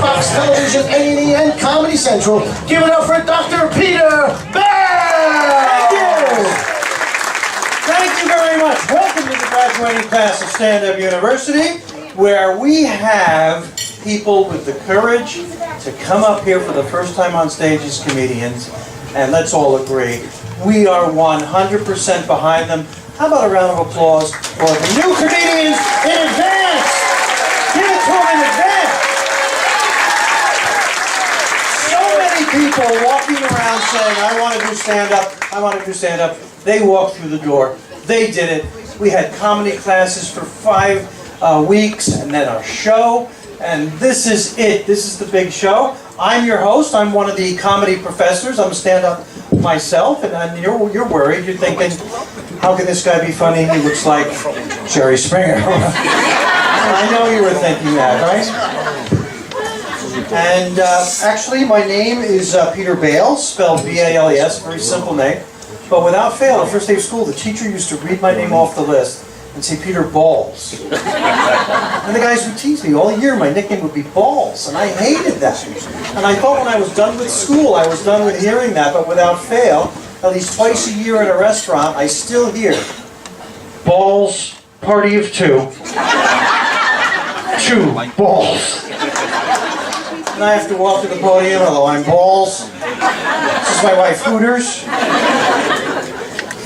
Fox Television, A&E, and Comedy Central. Give it up for Dr. Peter Bales! Thank you! Thank you very much. Welcome to the graduating class of Stand-Up University, where we have people with the courage to come up here for the first time on stage as comedians, and let's all agree, we are 100% behind them. How about a round of applause for the new comedians in advance? Give it to them in advance. So many people walking around saying, I want to do stand-up, I want to do stand-up. They walked through the door. They did it. We had comedy classes for 5 weeks, and then our show. And this is it. This is the big show. I'm your host. I'm one of the comedy professors. I'm a stand-up myself, and you're worried. You're thinking, how can this guy be funny? He looks like Jerry Springer. I know you were thinking that, right? And actually, my name is Peter Bales, spelled B-A-L-E-S, very simple name. But without fail, the first day of school, the teacher used to read my name off the list and say Peter Balls. And the guys would tease me all year. My nickname would be Balls, and I hated that. And I thought when I was done with school, I was done with hearing that, but without fail, at least twice a year at a restaurant, I still hear Balls, party of 2. 2 balls. And I have to walk to the podium, hello, I'm Balls. This is my wife, Hooters.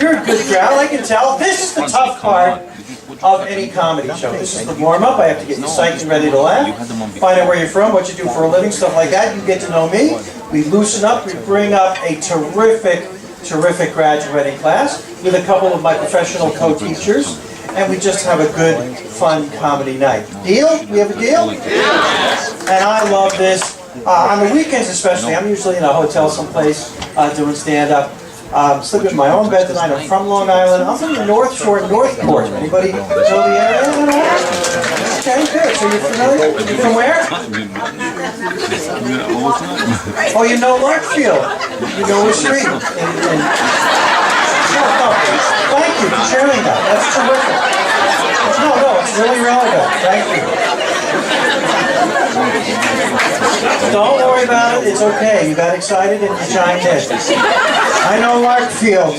You're a good crowd, I can tell. This is the tough part of any comedy show. This is the warm-up. I have to get you psyched and ready to laugh. Find out where you're from, what you do for a living, stuff like that. You get to know me. We loosen up. We bring up a terrific graduating class with a couple of my professional co-teachers. And we just have a good, fun comedy night. Deal? We have a deal? And I love this. On the weekends especially, I'm usually in a hotel someplace doing stand-up. Sleeping in my own bed tonight. I'm from Long Island. I'm from the North Shore, Northport. Anybody know the area? Okay, good. So you're familiar? You're from where? Oh, you know Larkfield. You know a street. No. Thank you for sharing that. That's terrific. No, it's really relevant. Thank you. Don't worry about it. It's okay. You got excited and you chimed in. I know Larkfield.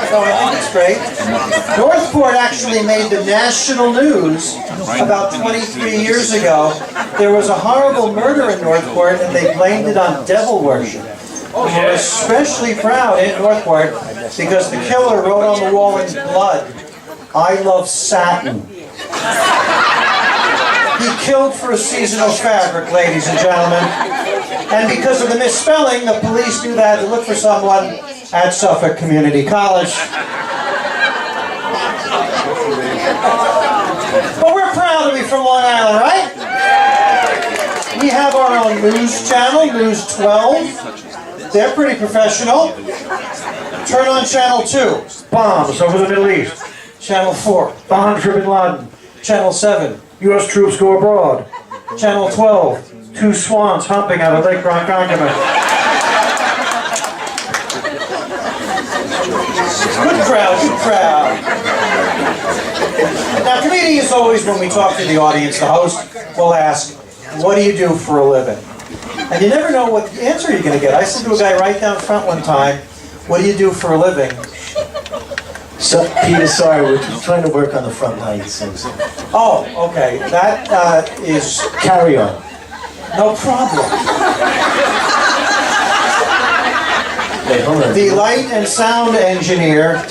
So I think it's great. Northport actually made the national news about 23 years ago. There was a horrible murder in Northport and they blamed it on devil worship. We're especially proud in Northport because the killer wrote on the wall in blood, I love satin. He killed for a seasonal fabric, ladies and gentlemen. And because of the misspelling, the police knew they had to look for someone at Suffolk Community College. But we're proud to be from Long Island, right? We have our own news channel, News 12. They're pretty professional. Turn on Channel 2, bombs over the Middle East. Channel 4, bombs for Bin Laden. Channel 7, U.S. troops go abroad. Channel 12, 2 swans humping out of Lake Ronkonkoma. Good crowd. Now, comedians always, when we talk to the audience, the host will ask, what do you do for a living? And you never know what answer you're going to get. I said to a guy right down front one time, what do you do for a living? So, Peter, sorry, we're trying to work on the front lines. Oh, okay. That is... Carry on. No problem. Hey, hold on. The light and sound engineer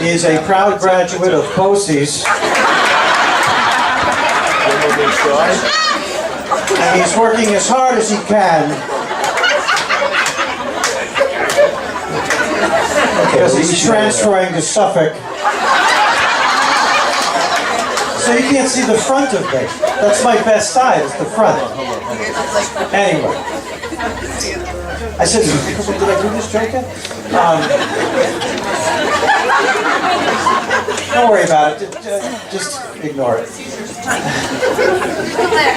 is a proud graduate of BOCES. And he's working as hard as he can. Because he's transferring to Suffolk. So you can't see the front of me. That's my best side, it's the front. Anyway. I said, did I do this joke yet? Don't worry about it. Just ignore it.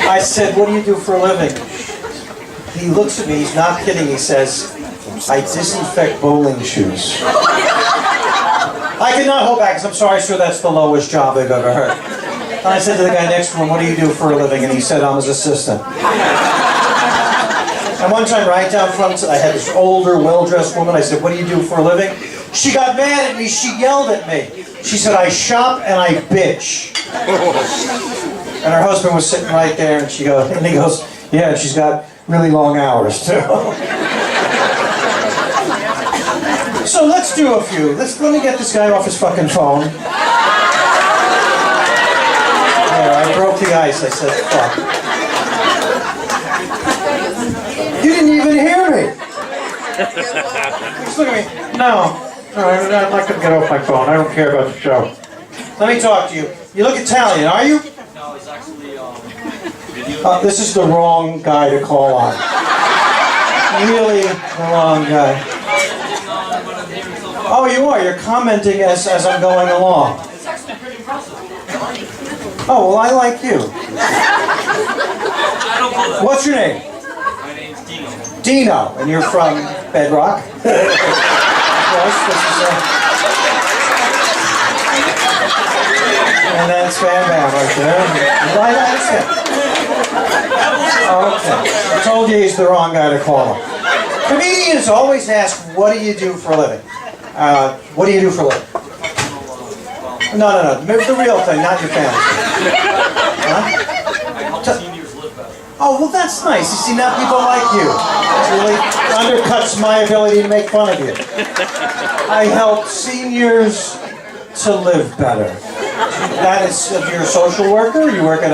I said, what do you do for a living? He looks at me, he's not kidding, he says, I disinfect bowling shoes. I cannot hold back, because I'm sorry, sir, that's the lowest job I've ever heard. And I said to the guy next to him, what do you do for a living? And he said, I'm his assistant. And one time right down front, I had this older, well-dressed woman. I said, what do you do for a living? She got mad at me. She yelled at me. She said, I shop and I bitch. And her husband was sitting right there, and he goes, yeah, and she's got really long hours, too. So let's do a few. Let me get this guy off his fucking phone. There, I broke the ice. I said, fuck. You didn't even hear me. Just look at me. No, I'm not going to get off my phone. I don't care about the show. Let me talk to you. You look Italian, are you? No, it's actually This is the wrong guy to call on. Really the wrong guy. Oh, you are. You're commenting as I'm going along. It's actually pretty impressive. Oh, well, I like you. I don't know that. What's your name? My name's Dino. Dino, and you're from Bedrock. Yes, this is and that's Bam Bam right there. Right, okay. I told you he's the wrong guy to call him. Comedians always ask, what do you do for a living? What do you do for a living? No. The real thing, not your family. Huh? I help seniors live better. Oh, well, that's nice. You see, now people like you. It really undercuts my ability to make fun of you. I help seniors to live better. That is, if you're a social worker, you work at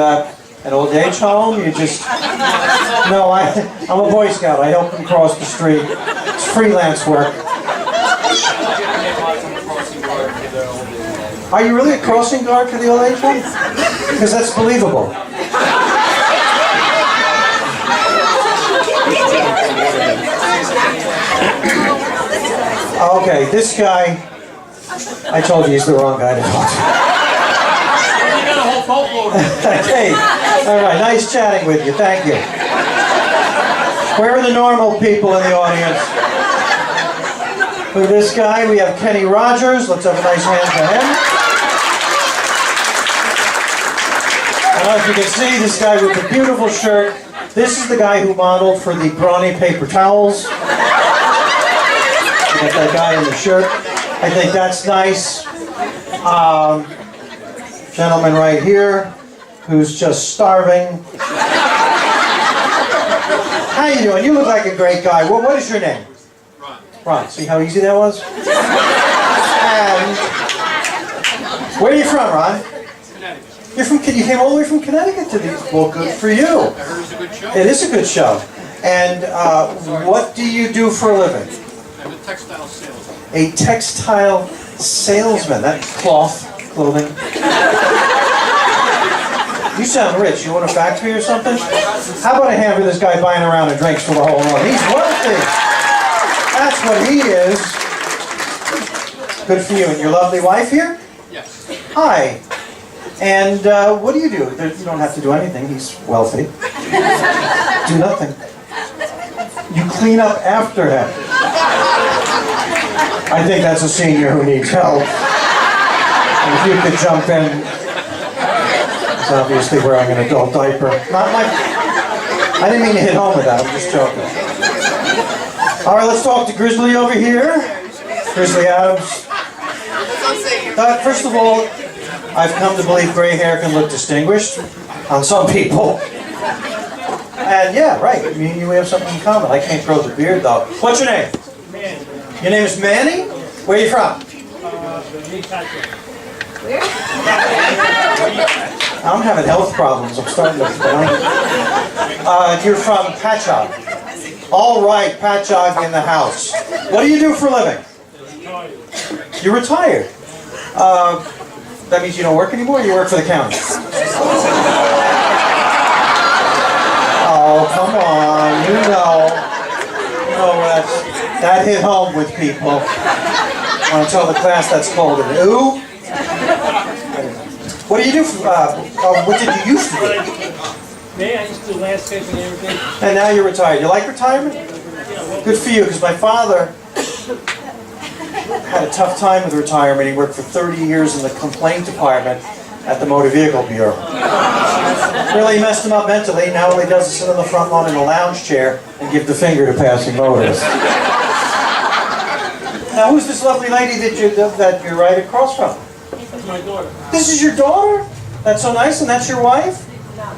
an old age home, you just... No, I'm a Boy Scout. I help them cross the street. It's freelance work. Are you really a crossing guard for the old age home? Because that's believable. Okay, this guy, I told you he's the wrong guy to talk to. You got a whole boatload. Hey, all right, nice chatting with you, thank you. Where are the normal people in the audience? For this guy, we have Kenny Rogers. Let's have a nice hand for him. I don't know if you can see this guy with the beautiful shirt. This is the guy who modeled for the Brawny paper towels. Got that guy in the shirt. I think that's nice. Gentleman right here who's just starving. How you doing? You look like a great guy. Well, what is your name? Ron. Ron. See how easy that was? And where are you from, Ron? Connecticut. You came all the way from Connecticut to these. Well, good for you. I heard it's a good show. It is a good show. And what do you do for a living? I'm a textile salesman. A textile salesman. That's cloth, clothing. You sound rich. You own a factory or something? How about a hand for this guy buying a round of drinks for the whole month? He's wealthy. That's what he is. Good for you. And your lovely wife here? Yes. Hi. And what do? You don't have to do anything. He's wealthy. Do nothing. You clean up after him. I think that's a senior who needs help. And if you could jump in. He's obviously wearing an adult diaper. I didn't mean to hit home with that. I'm just joking. All right, let's talk to Grizzly over here. Grizzly Adams. First of all, I've come to believe gray hair can look distinguished on some people. And yeah, right. Me and you have something in common. I can't grow the beard though. What's your name? Manny. Your name is Manny? Where are you from? I'm having health problems. I'm starting to... you're from Patchogue. All right, Patchogue in the house. What do you do for a living? You're retired. That means you don't work anymore, or you work for the county? Oh, come on, you know that hit home with people. I want to tell the class that's called an ooh. What do you do for, what did you used to do? Me, I used to do landscaping and everything. And now you're retired. You like retirement? Good for you, because my father had a tough time with retirement. He worked for 30 years in the complaint department, at the Motor Vehicle Bureau. Really messed him up mentally. Now all he does is sit on the front lawn in a lounge chair and give the finger to passing motorists. Now, who's this lovely lady that you're right across from? That's my daughter. This is your daughter? That's so nice, and that's your wife? No.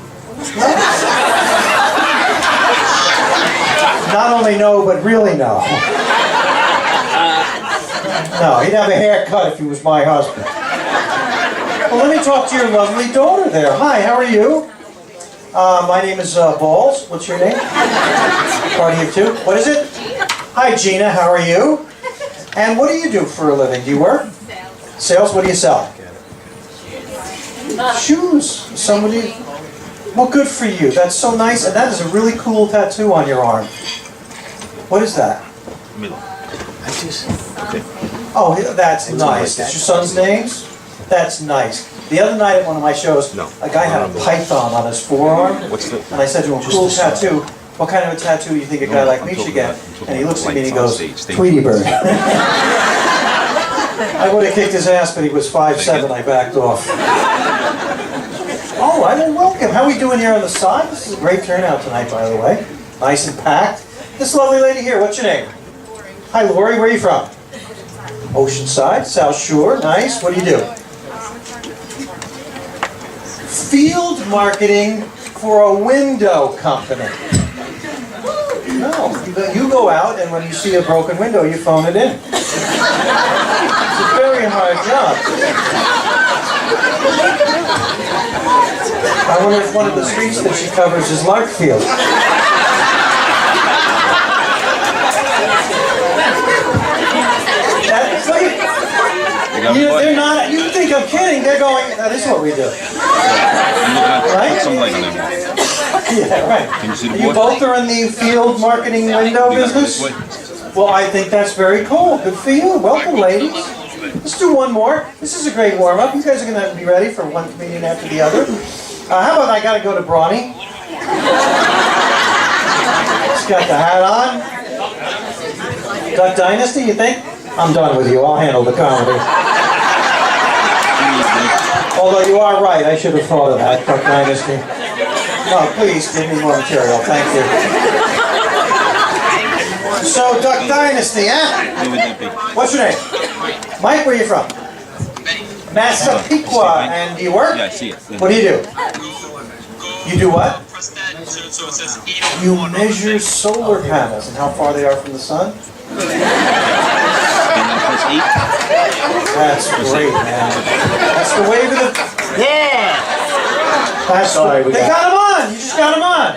Not only no, but really no. No, he'd have a haircut if he was my husband. Well, let me talk to your lovely daughter there. Hi, how are you? My name is Bales. What's your name? Party of two. What is it? Hi, Gina. How are you? And what do you do for a living? Do you work? Sales. What do you sell? Shoes. Somebody. Well, good for you. That's so nice. And that is a really cool tattoo on your arm. What is that? Oh, that's nice. That's your son's names? That's nice. The other night at one of my shows, a guy had a python on his forearm. And I said to him, cool tattoo. What kind of a tattoo do you think a guy like me should get? And he looks at me and he goes, Tweety Bird. I would have kicked his ass, but he was 5'7". I backed off. Oh, I will welcome. How are we doing here on the side? This is a great turnout tonight, by the way. Nice and packed. This lovely lady here, what's your name? Hi, Lori. Where are you from? Oceanside, South Shore. Nice. What do you do? Field marketing for a window company. No, you go out and when you see a broken window, you phone it in. It's a very hard job. I wonder if one of the streets that she covers is Larkfield. They're not, you think I'm kidding, they're going, that is what we do. Right? Yeah, right. You both are in the field marketing window business? Well, I think that's very cool. Good for you. Welcome, ladies. Let's do one more. This is a great warm-up. You guys are going to be ready for one comedian after the other. How about I got to go to Brawny? He's got the hat on. Duck Dynasty, you think? I'm done with you. I'll handle the comedy. Although you are right, I should have thought of that, Duck Dynasty. No, please, give me more material. Thank you. So, Duck Dynasty, huh? What's your name? Mike, where are you from? Massapequa. And do you work? Yeah, I see it. What do you do? You do what? You measure solar panels and how far they are from the sun? That's great, man. That's the wave of the... Yeah! That's Sorry, they got him on! You just got him on!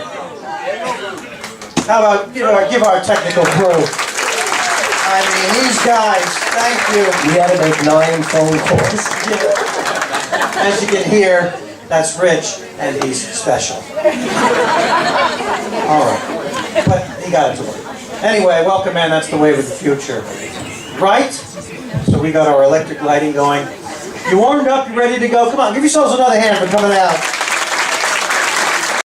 How about, give our technical crew. I mean, these guys, thank you. We had to make 9 phone calls. As you can hear, that's Rich, and he's special. Alright. But he got it to work. Anyway, welcome, man. That's the wave of the future. Right? So we got our electric lighting going. You warmed up, you ready to go? Come on, give yourselves another hand for coming out.